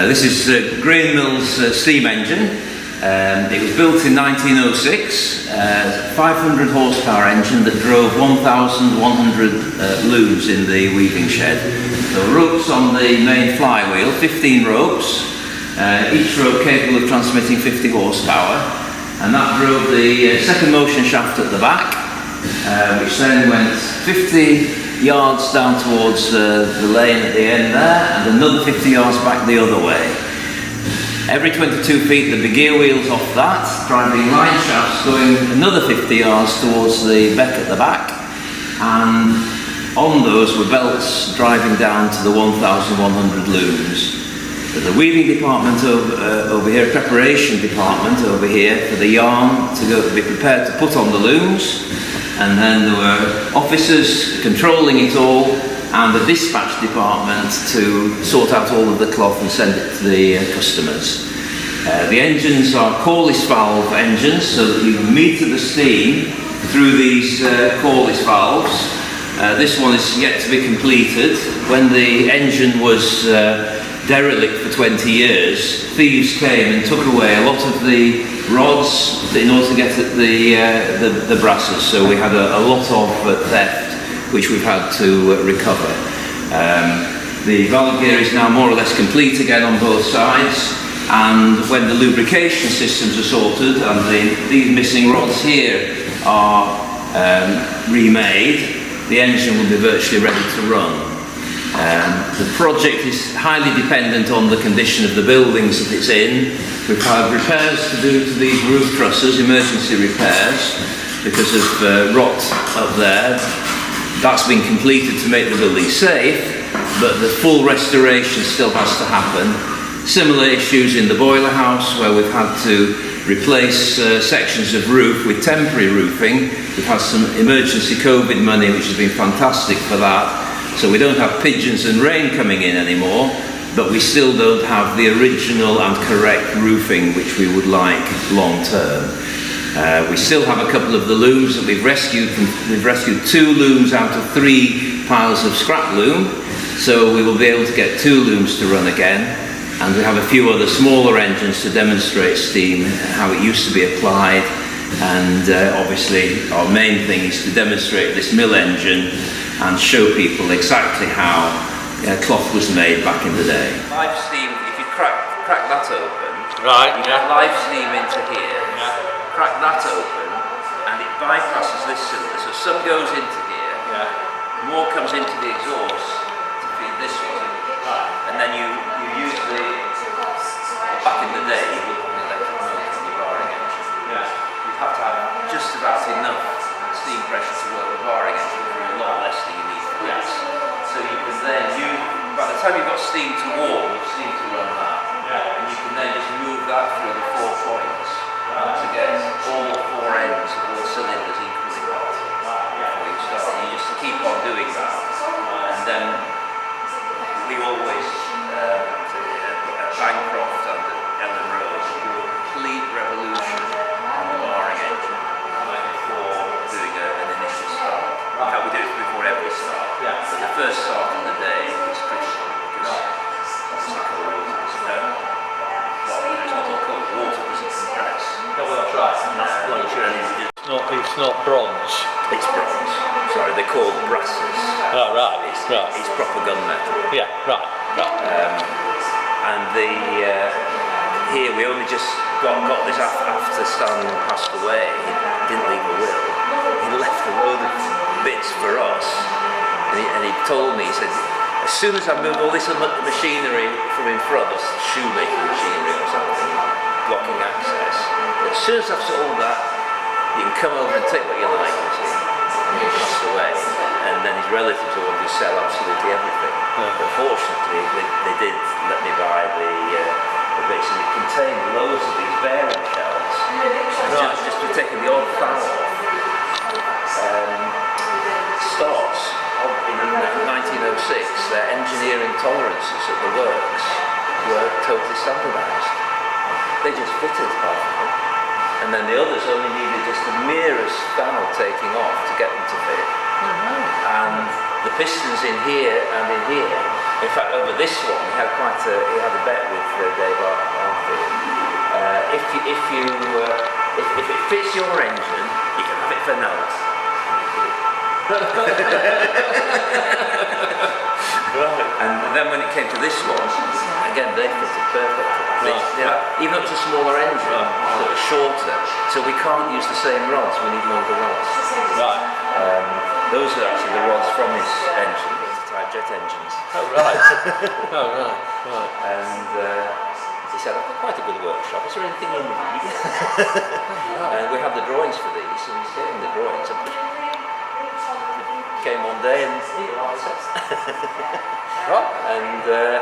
This is Grane Mill's steam engine. It was built in 1906, 500 horsepower engine that drove 1,100 looms in the weaving shed. So ropes on the main flywheel, 15 ropes, each rope capable of transmitting 50 horsepower, and that drove the second motion shaft at the back, which then went 50 yards down towards the lane at the end there, and another 50 yards back the other way. Every 22 feet there'd be gear wheels off that, driving line shafts going another 50 yards towards the beck at the back, and on those were belts driving down to the 1,100 looms. There's a weaving department over here, a preparation department over here for the yarn to be prepared to put on the looms, and then there were officers controlling it all, and the dispatch department to sort out all of the cloth and send it to the customers. The engines are corliss valve engines, so that you meter the steam through these corliss valves. This one is yet to be completed. When the engine was derelict for 20 years, thieves came and took away a lot of the rods in order to get at the brasses, so we had a lot of theft which we've had to recover. The valve gear is now more or less complete again on both sides, and when the lubrication systems are sorted and these missing rods here are remade, the engine will be virtually ready to run. The project is highly dependent on the condition of the buildings that it's in. We've had repairs to do to these roof trusses, emergency repairs, because of rot up there. That's been completed to make the building safe, but the full restoration still has to happen. Similar issues in the boiler house, where we've had to replace sections of roof with temporary roofing. We've had some emergency COVID money, which has been fantastic for that. So we don't have pigeons and rain coming in anymore, but we still don't have the original and correct roofing which we would like long term. We still have a couple of the looms that we've rescued. We've rescued 2 looms out of 3 piles of scrap loom, so we will be able to get 2 looms to run again. And we have a few other smaller engines to demonstrate steam, how it used to be applied, and obviously our main thing is to demonstrate this mill engine and show people exactly how cloth was made back in the day. Live steam, if you crack that open, right, you get live steam into here, crack that open, and it bypasses this cylinder, so some goes into here, more comes into the exhaust to feed this one, and then you use back in the day, you wouldn't have an electric motor on the barring engine. You'd have to have just about enough steam pressure to work the barring engine for a lot less than you need for this. So you can then, by the time you've got steam to warm, you've steam to run that, and you can then just move that through the 4 points to get all 4 ends of all cylinders equally hot before you start. And you just keep on doing that, and then we always at Bancroft and at Ellen Road do a complete revolution on the barring engine before doing an initial start. In fact, we do it before every start. But the first start of the day is critical, because obviously cold water doesn't it's not all cold water, doesn't compress. No, well, that's right. It's not bronze. It's bronze. Sorry, they're called brasses. Oh, right. It's proper gunmetal. Yeah, right. And here we only just got this after Stan passed away. He didn't leave a will. He left a load of bits for us, and he told me, he said, as soon as I moved all this machinery from in front, this shoemaking machinery or something, blocking access, as soon as I've sold that, you can come over and take what you like, you see. And he passed away, and then his relatives wanted to sell absolutely everything. But fortunately, they did let me buy the bits, and it contained loads of these bearing shells. Just for taking the odd foul off. S.Stott, in 1906, their engineering tolerances at the works were totally standardised. They just fitted half of them, and then the others only needed just the merest foul taking off to get them to fit. And the pistons in here and in here, in fact over this one, he had a bet with if it fits your engine, you can have it for notes. Right. And then when it came to this one, again they fitted perfectly. Even up to smaller engine, sort of shorter. So we can't use the same rods. We need longer rods. Right. Those are actually the rods from his engine, type jet engines. Oh right. Oh right. Right. And he said, I've got quite a good workshop, is there anything you need? And we had the drawings for these, and we gave him the drawings. And came one day and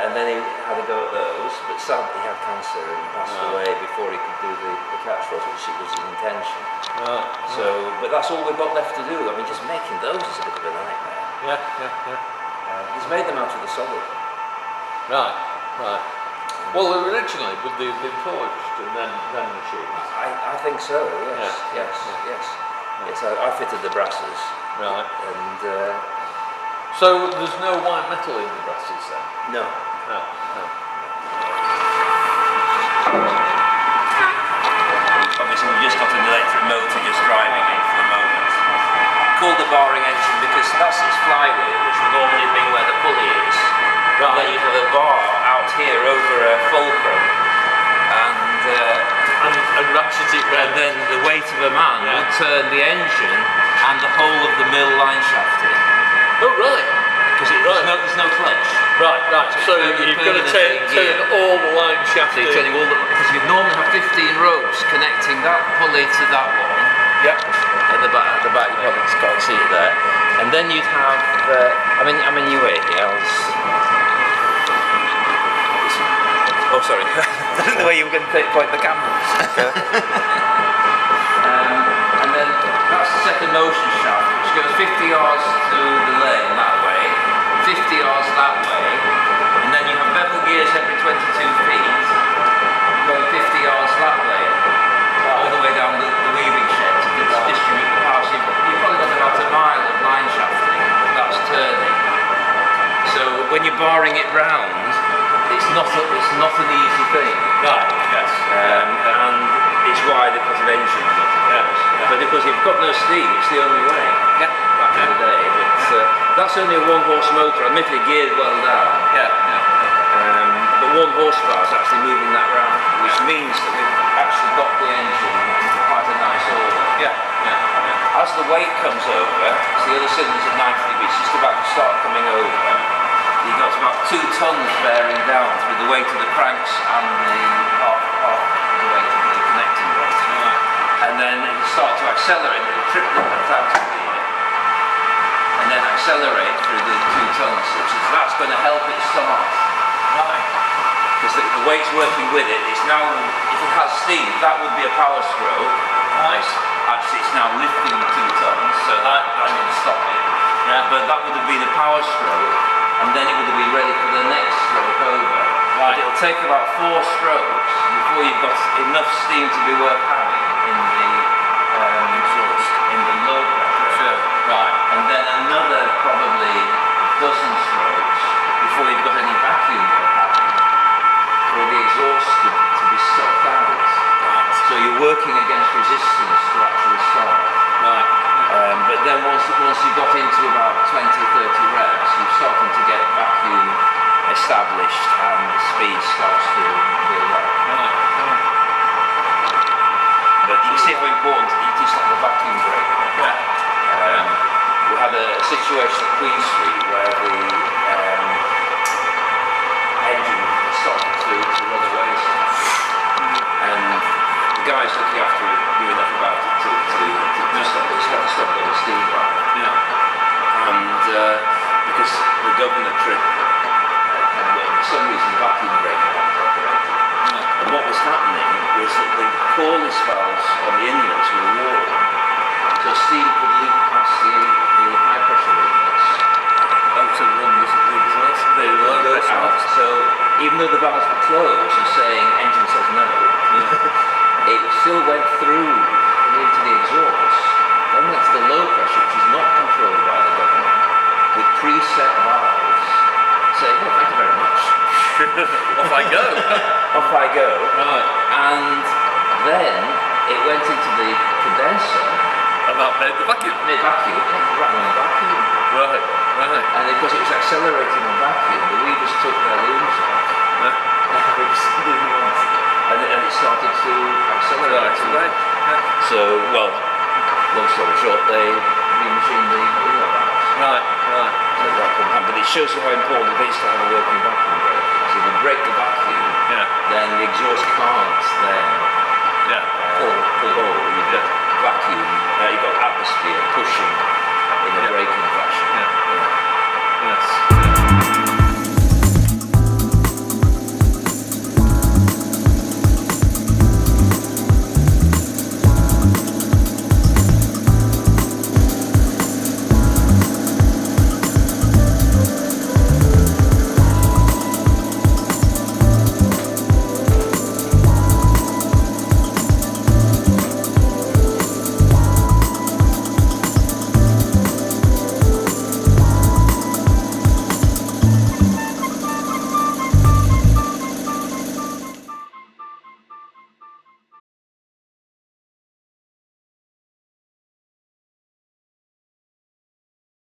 and then he had a go at those, but sadly he had cancer and passed away before he could do the catch rods, which was his intention. Right. So, but that's all we've got left to do. I mean, just making those is a bit of a nightmare. Yeah. He's made them out of the solid. Right. Right. Well, originally would they have been forged and then machined? I think so. Yes. I fitted the brasses. Right. And so there's no white metal in the brasses then? no. No. Obviously, we've just got an electric motor just driving it for the moment. Called the barring engine because that's its flywheel, which would normally be where the pulley is. Right. Then you have a bar out here over a fulcrum, and ratchet it round. and then the weight of a man will turn the engine and the whole of the mill line shaft in. Oh really? Because there's no clutch. Right. So you've got to turn all the line shaft So in. you're turning all because you normally have 15 ropes connecting that pulley to that one. Yep. At the back, you probably can't see it there. And then you'd have, I mean, you wait, oh, sorry. The way you were going to point the camera. And then that's the second motion shaft, which goes 50 yards to the lane that way, 50 yards that way, and then you have bevel gears every 22 feet, going 50 yards that way, all the way down the weaving shed to distribute the power. So you've probably got about a mile of line shafting that's turning. So when you're barring it round, it's not an easy thing. Right. Yes. And it's why they put an engine on it. But because you've got no steam, it's the only way. Back in the day. But that's only a 1-horse motor, admittedly geared well down. But 1 horsepower is actually moving that round, which means that we've actually got the engine in quite a nice order. As the weight comes over, so the other cylinder's at 90 degrees, just about to start coming over, you've got about 2 tons bearing down through the weight of the cranks and the weight of the connecting rods. And then you start to accelerate, it'll trip the out of here, and then accelerate through the 2 tons, that's going to help it start. Because the weight's working with it. It's now, if it has steam, that would be a power stroke. Actually, it's now lifting the 2 tons, so that's going to stop it. But that would have been a power stroke, and then it would have been ready for the next stroke over. But it'll take about 4 strokes before you've got enough steam to be worth having in the exhaust, in the low pressure. And then another probably dozen strokes before you've got any vacuum worth having for the exhaust to be stopped out. So you're working against resistance to actually start. But then once you got into about 20, 30 revs, you're starting to get vacuum established and the speed starts to build up. But you can see how important it is to have a vacuum brake. We had a situation at Queen Street where the engine started to run away and the guys looking after it knew enough about it to stop it on the steam valve. And because the governor trip for some reason vacuum brake hadn't operated. And what was happening was that the corliss valves on the inlets were warm, so steam could leak past the high pressure inlets To run the low pressure valves. So even though the valves were closed and saying engine says no, it still went through into the exhaust, then went to the low pressure, which is not controlled by the government, with preset valves saying, oh, thank you very much. Off I go. Off I go. And then it went into the condenser. And that made the vacuum. Made vacuum, ran on vacuum. Right, right. And because it was accelerating on vacuum, the weavers took their looms off. And it started to accelerate. Right. So, well, long story short, they re-machined the wheel valves. Right. So that couldn't happen. But it shows you how important it is to have a working vacuum break. Because if you break the vacuum, Yeah. then you